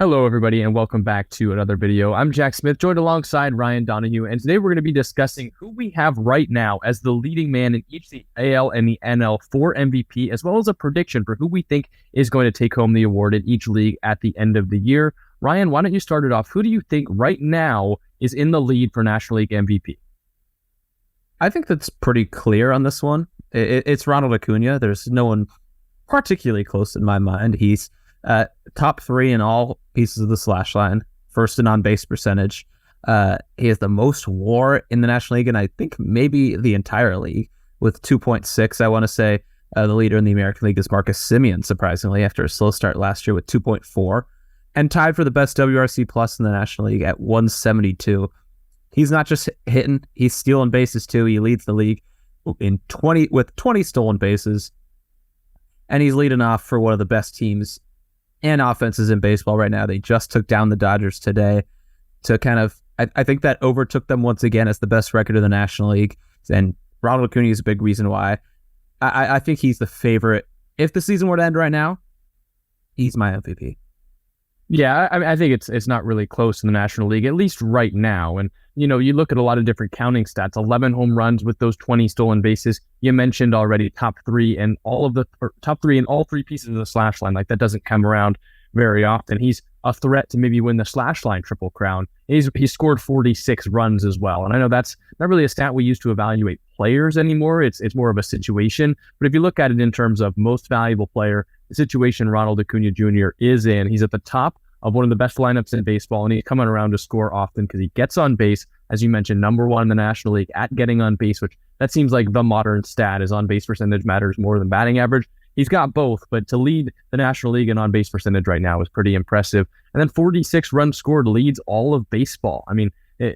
Hello, everybody, and welcome back to another video. I'm Jack Smith, joined alongside Ryan Donahue, and today we're going to be discussing who we have right now as the leading man in each the AL and the NL for MVP, as well as a prediction for who we think is going to take home the award in each league at the end of the year. Ryan, why don't you start it off? Who do you think right now is in the lead for National League MVP? I think that's pretty clear on this one. It's Ronald Acuna. There's no one particularly close in my mind. He's top three in all pieces of the slash line, first in on-base percentage. He has the most WAR in the National League, and I think maybe the entire league with 2.6. I want to say the leader in the American League is Marcus Semien, surprisingly, after a slow start last year with 2.4, and tied for the best WRC plus in the National League at 172. He's not just hitting, he's stealing bases too. He leads the league in 20 stolen bases, and he's leading off for one of the best teams and offenses in baseball right now. They just took down the Dodgers today to I think that overtook them once again as the best record in the National League. And Ronald Acuna is a big reason why. I think he's the favorite. If the season were to end right now, he's my MVP. Yeah, I think it's not really close in the National League, at least right now. And, you look at a lot of different counting stats, 11 home runs with those 20 stolen bases. You mentioned already top three in all three pieces of the slash line. Like, that doesn't come around very often. He's a threat to maybe win the slash line triple crown. He scored 46 runs as well. And I know that's not really a stat we use to evaluate players anymore. It's more of a situation. But if you look at it in terms of most valuable player, the situation Ronald Acuna Jr. is in, he's at the top of one of the best lineups in baseball, and he's coming around to score often because he gets on base, as you mentioned, number one in the National League at getting on base, which that seems like the modern stat is on base percentage matters more than batting average. He's got both, but to lead the National League in on base percentage right now is pretty impressive. And then 46 runs scored leads all of baseball. I mean,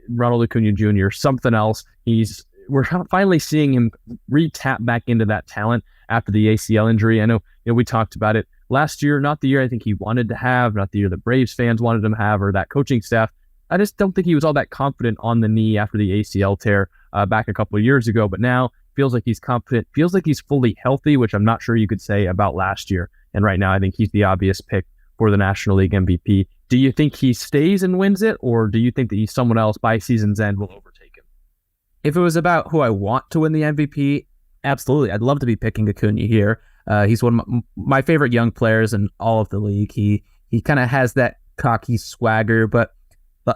Ronald Acuna Jr., something else. We're finally seeing him re-tap back into that talent after the ACL injury. I know, we talked about it last year, not the year I think he wanted to have, not the year the Braves fans wanted him to have, or that coaching staff. I just don't think he was all that confident on the knee after the ACL tear back a couple of years ago. But now feels like he's confident, feels like he's fully healthy, which I'm not sure you could say about last year. And right now, I think he's the obvious pick for the National League MVP. Do you think he stays and wins it, or do you think that someone else by season's end will overtake him? If it was about who I want to win the MVP, absolutely. I'd love to be picking Acuna here. He's one of my favorite young players in all of the league. He kind of has that cocky swagger, but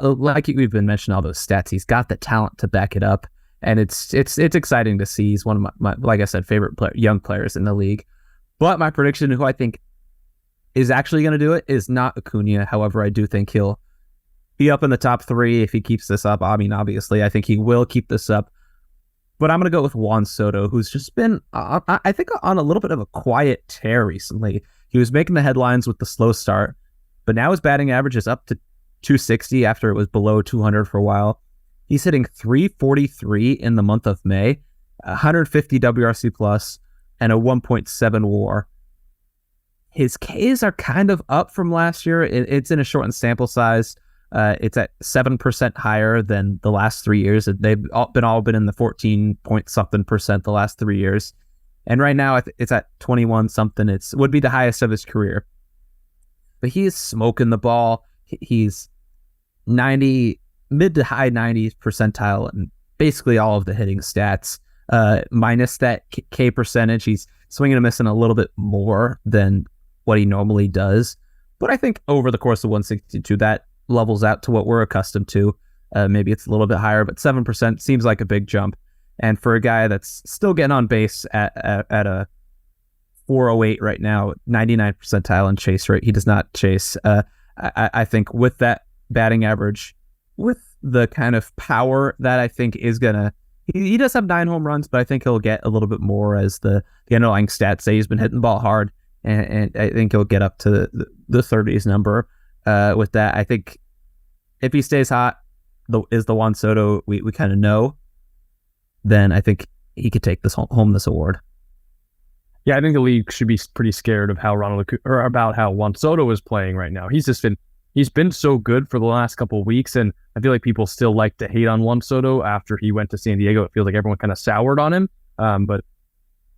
like we've been mentioning all those stats, he's got the talent to back it up, and it's exciting to see. He's one of my like I said, favorite young players in the league. But my prediction, who I think is actually going to do it, is not Acuna. However, I do think he'll be up in the top three if he keeps this up. I mean, obviously, I think he will keep this up. But I'm going to go with Juan Soto, who's just been, I think, on a little bit of a quiet tear recently. He was making the headlines with the slow start, but now his batting average is up to 260 after it was below 200 for a while. He's hitting 343 in the month of May, 150 WRC plus, and a 1.7 WAR. His Ks are kind of up from last year. It's in a shortened sample size. It's at 7% higher than the last 3 years. They've all been in the 14-point-something% the last 3 years. And right now it's at 21 something. It would be the highest of his career. But he is smoking the ball. He's mid to high 90s percentile in basically all of the hitting stats. Minus that K percentage, he's swinging and missing a little bit more than what he normally does. But I think over the course of 162, that levels out to what we're accustomed to. Maybe it's a little bit higher, but 7% seems like a big jump. And for a guy that's still getting on base at a 408 right now, 99 percentile in chase rate, he does not chase. I think with that batting average, with the kind of power that I think is gonna, he does have 9 home runs, but I think he'll get a little bit more as the underlying stats say. He's been hitting the ball hard, and I think he'll get up to the 30s number. With that, I think if he stays hot, is the Juan Soto we kind of know, then I think he could take this award. Yeah, I think the league should be pretty scared of how about how Juan Soto is playing right now. He's been so good for the last couple of weeks, and I feel like people still like to hate on Juan Soto after he went to San Diego. It feels like everyone kind of soured on him, but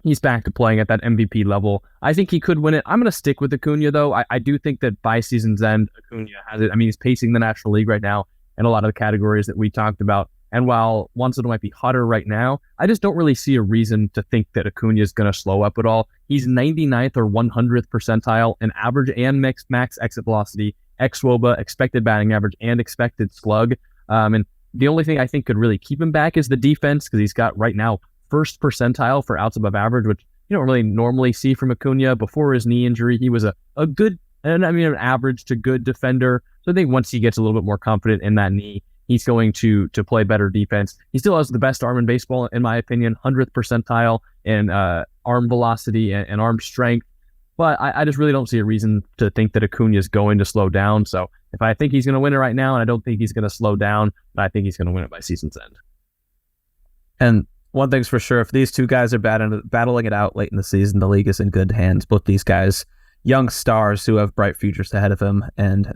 he's back to playing at that MVP level. I think he could win it. I'm going to stick with Acuna, though. I do think that by season's end, Acuna has it. I mean, he's pacing the National League right now in a lot of the categories that we talked about. And while Juan Soto might be hotter right now, I just don't really see a reason to think that Acuna is going to slow up at all. He's 99th or 100th percentile in average and max exit velocity, xWOBA, expected batting average, and expected slug. And the only thing I think could really keep him back is the defense, because he's got right now first percentile for outs above average, which you don't really normally see from Acuna. Before his knee injury, he was a good, and I mean an average to good defender. So I think once he gets a little bit more confident in that knee, he's going to play better defense. He still has the best arm in baseball, in my opinion, 100th percentile in arm velocity and arm strength. But I just really don't see a reason to think that Acuna is going to slow down. So if I think he's going to win it right now, and I don't think he's going to slow down, but I think he's going to win it by season's end. And one thing's for sure, if these two guys are battling it out late in the season, the league is in good hands. Both these guys, young stars who have bright futures ahead of them. And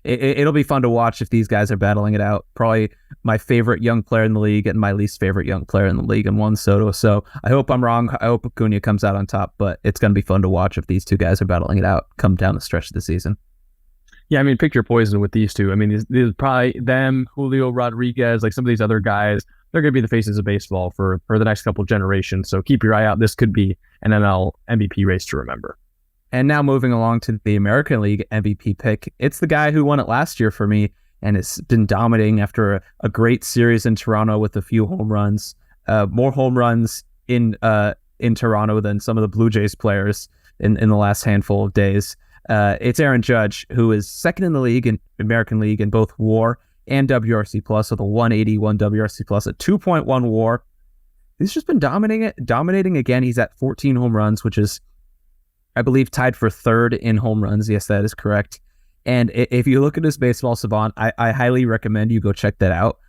it'll be fun to watch if these guys are battling it out. Probably my favorite young player in the league and my least favorite young player in the league in Juan Soto. So I hope I'm wrong. I hope Acuna comes out on top, but it's going to be fun to watch if these two guys are battling it out come down the stretch of the season. Yeah, I mean, pick your poison with these two. I mean, these probably them, Julio Rodriguez, like some of these other guys, they're going to be the faces of baseball for the next couple of generations. So keep your eye out. This could be an NL MVP race to remember. And now moving along to the American League MVP pick, it's the guy who won it last year for me, and it's been dominating after a great series in Toronto with a few home runs, more home runs in Toronto than some of the Blue Jays players in the last handful of days. It's Aaron Judge, who is second in the league in American League in both WAR and WRC plus, with a 181 WRC plus, a 2.1 WAR. He's just been dominating again. He's at 14 home runs, which is, I believe, tied for third in home runs. Yes, that is correct. And if you look at his Baseball Savant, I highly recommend you go check that out,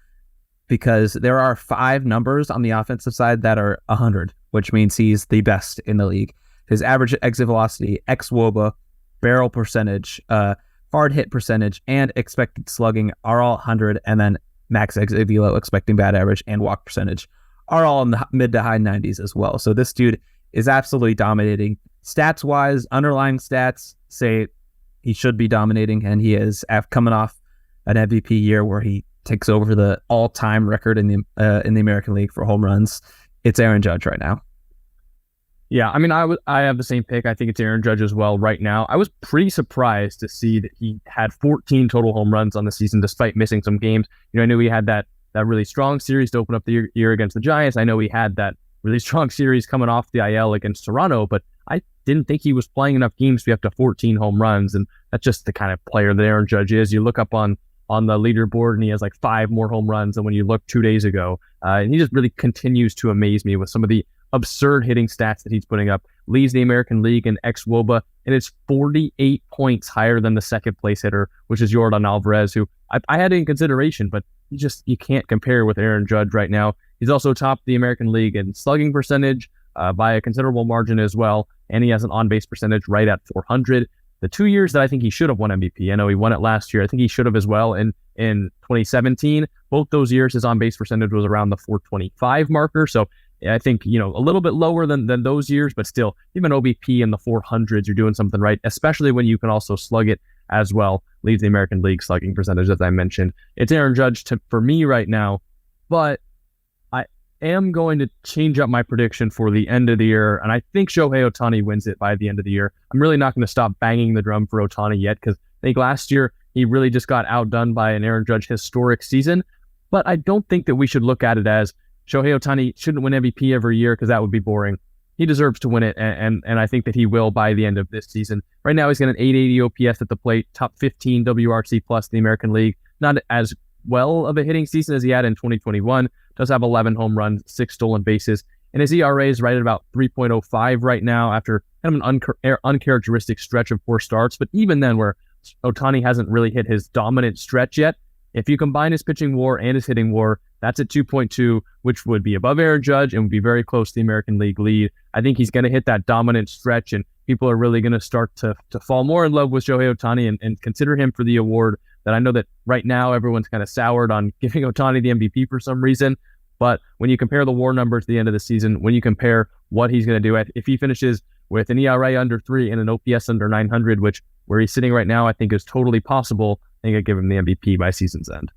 because there are 5 numbers on the offensive side that are 100, which means he's the best in the league. His average exit velocity, xWOBA, barrel percentage, hard hit percentage, and expected slugging are all 100, and then max exit velo, expecting bat average, and walk percentage are all in the mid to high 90s as well. So this dude is absolutely dominating. Stats wise, underlying stats say he should be dominating, and he is coming off an MVP year where he takes over the all-time record in the American League for home runs. It's Aaron Judge right now. Yeah, I mean, I have the same pick. I think it's Aaron Judge as well right now. I was pretty surprised to see that he had 14 total home runs on the season, despite missing some games. You know, I knew he had that really strong series to open up the year against the Giants. I know he had that really strong series coming off the IL against Toronto, but I didn't think he was playing enough games to be up to 14 home runs, and that's just the kind of player that Aaron Judge is. You look up on the leaderboard, and he has like 5 more home runs than when you looked 2 days ago. And he just really continues to amaze me with some of the absurd hitting stats that he's putting up. Leads the American League in xWOBA, and it's 48 points higher than the second place hitter, which is Yordan Alvarez, who I had in consideration, but you can't compare with Aaron Judge right now. He's also topped the American League in slugging percentage by a considerable margin as well, and he has an on-base percentage right at 400. The 2 years that I think he should have won MVP, I know he won it last year, I think he should have as well in 2017. Both those years, his on-base percentage was around the 425 marker, so I think, a little bit lower than those years, but still, even OBP in the 400s, you're doing something right, especially when you can also slug it as well. Leads the American League slugging percentage, as I mentioned. It's Aaron Judge for me right now, but I am going to change up my prediction for the end of the year, and I think Shohei Ohtani wins it by the end of the year. I'm really not going to stop banging the drum for Ohtani yet, because I think last year he really just got outdone by an Aaron Judge historic season, but I don't think that we should look at it as Shohei Ohtani shouldn't win MVP every year, because that would be boring. He deserves to win it, and I think that he will by the end of this season. Right now, he's got an 880 OPS at the plate, top 15 WRC plus in the American League. Not as well of a hitting season as he had in 2021. Does have 11 home runs, 6 stolen bases, and his ERA is right at about 3.05 right now after kind of an uncharacteristic stretch of 4 starts. But even then, where Ohtani hasn't really hit his dominant stretch yet, if you combine his pitching WAR and his hitting WAR, that's at 2.2, which would be above Aaron Judge and would be very close to the American League lead. I think he's going to hit that dominant stretch, and people are really going to start to fall more in love with Shohei Ohtani and consider him for the award that I know that right now everyone's kind of soured on giving Ohtani the MVP for some reason. But when you compare the WAR numbers at the end of the season, when you compare what he's going to do, if he finishes with an ERA under 3 and an OPS under 900, which where he's sitting right now, I think is totally possible, I think I'd give him the MVP by season's end.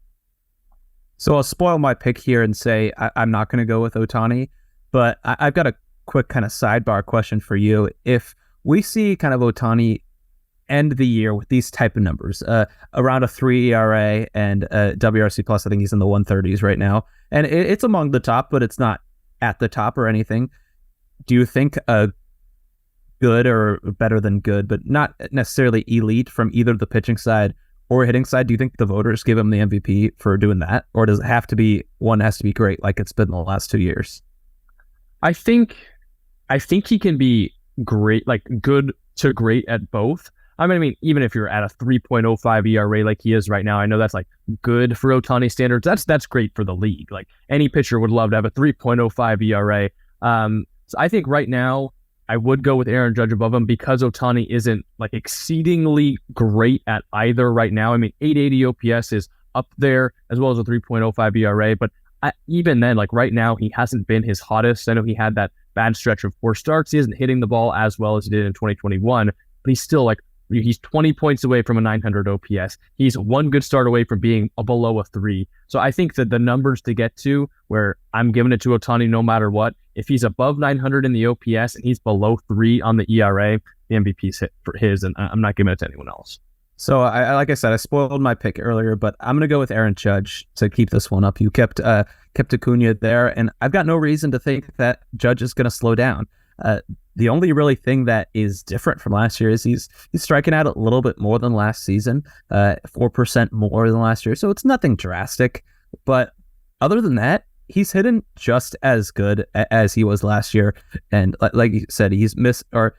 So I'll spoil my pick here and say I'm not going to go with Ohtani, but I've got a quick kind of sidebar question for you. If we see kind of Ohtani end the year with these type of numbers, around a 3 ERA and WRC plus, I think he's in the 130s right now, and it's among the top, but it's not at the top or anything. Do you think a good or better than good, but not necessarily elite from either the pitching side or hitting side, do you think the voters give him the MVP for doing that? Or does it have to be, one has to be great like it's been the last 2 years? I think he can be great, like good to great at both. I mean, even if you're at a 3.05 ERA like he is right now, I know that's like good for Ohtani standards. That's great for the league. Like any pitcher would love to have a 3.05 ERA. So I think right now I would go with Aaron Judge above him because Ohtani isn't like exceedingly great at either right now. I mean, 880 OPS is up there as well as a 3.05 ERA, but even then, like right now, he hasn't been his hottest. I know he had that bad stretch of 4 starts. He isn't hitting the ball as well as he did in 2021, but he's still like, he's 20 points away from a 900 OPS. He's one good start away from being below a 3. So I think that the numbers to get to where I'm giving it to Ohtani no matter what, if he's above 900 in the OPS and he's below 3 on the ERA, the MVP's hit for his, and I'm not giving it to anyone else. So I like I said, I spoiled my pick earlier, but I'm going to go with Aaron Judge to keep this one up. You kept Acuna there, and I've got no reason to think that Judge is going to slow down. The only really thing that is different from last year is he's striking out a little bit more than last season, 4% more than last year. So it's nothing drastic, but other than that, he's hitting just as good as he was last year. And like you said, he's missed, or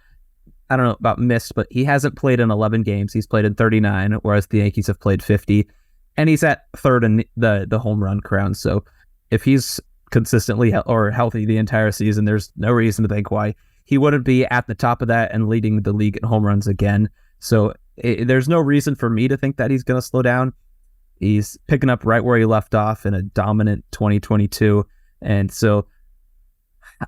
I don't know about missed, but he hasn't played in 11 games. He's played in 39, whereas the Yankees have played 50, and he's at third in the home run crown. So if he's consistently or healthy the entire season, there's no reason to think why he wouldn't be at the top of that and leading the league in home runs again. So there's no reason for me to think that he's going to slow down. He's picking up right where he left off in a dominant 2022. And so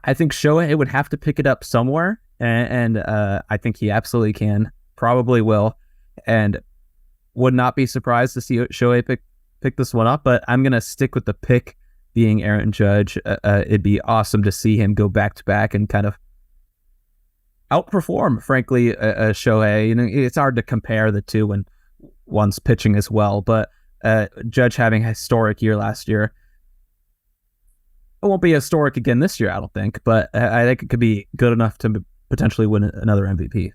I think Shohei would have to pick it up somewhere. And I think he absolutely can, probably will, and would not be surprised to see Shohei pick this one up. But I'm going to stick with the pick being Aaron Judge. It'd be awesome to see him go back-to-back and kind of outperform, frankly, Shohei. You know, it's hard to compare the two when one's pitching as well, but Judge having a historic year last year. It won't be historic again this year, I don't think, but I think it could be good enough to potentially win another MVP.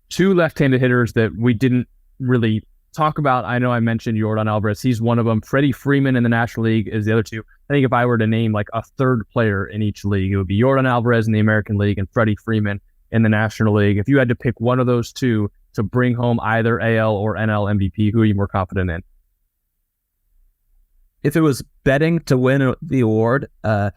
2 left-handed hitters that we didn't really talk about. I know I mentioned Yordan Alvarez. He's one of them. Freddie Freeman in the National League is the other two. I think if I were to name like a third player in each league, it would be Yordan Alvarez in the American League and Freddie Freeman in the National League. If you had to pick one of those two to bring home either AL or NL MVP, who are you more confident in? If it was betting to win the award, I'd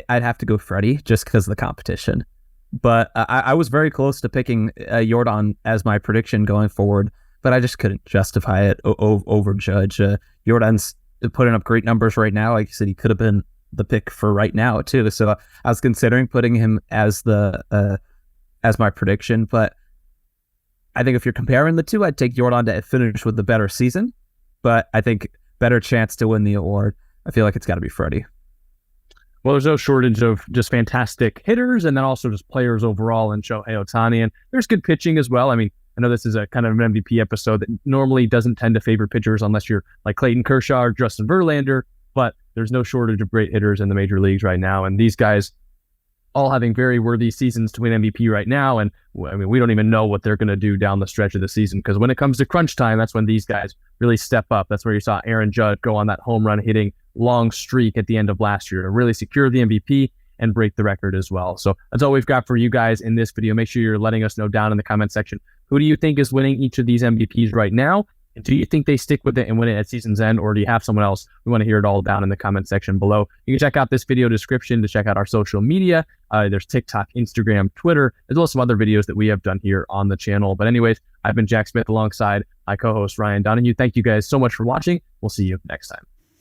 have to go Freddie just because of the competition. But I was very close to picking Yordan as my prediction going forward, but I just couldn't justify it over Judge. Yordan's putting up great numbers right now. Like you said, he could have been the pick for right now too. So I was considering putting him as as my prediction. But I think if you're comparing the two, I'd take Yordan to finish with the better season. But I think better chance to win the award, I feel like it's got to be Freddie. Well, there's no shortage of just fantastic hitters and then also just players overall in Shohei Ohtani. And there's good pitching as well. I mean, I know this is a kind of an MVP episode that normally doesn't tend to favor pitchers unless you're like Clayton Kershaw or Justin Verlander, but there's no shortage of great hitters in the major leagues right now. And these guys all having very worthy seasons to win MVP right now. And I mean, we don't even know what they're going to do down the stretch of the season, because when it comes to crunch time, that's when these guys really step up. That's where you saw Aaron Judge go on that home run hitting long streak at the end of last year to really secure the MVP and break the record as well. So that's all we've got for you guys in this video. Make sure you're letting us know down in the comment section, who do you think is winning each of these MVPs right now? And do you think they stick with it and win it at season's end, or do you have someone else? We want to hear it all down in the comment section below. You can check out this video description to check out our social media. There's TikTok, Instagram, Twitter, as well as some other videos that we have done here on the channel. But anyways, I've been Jack Smith alongside my co-host Ryan Donahue. Thank you guys so much for watching. We'll see you next time.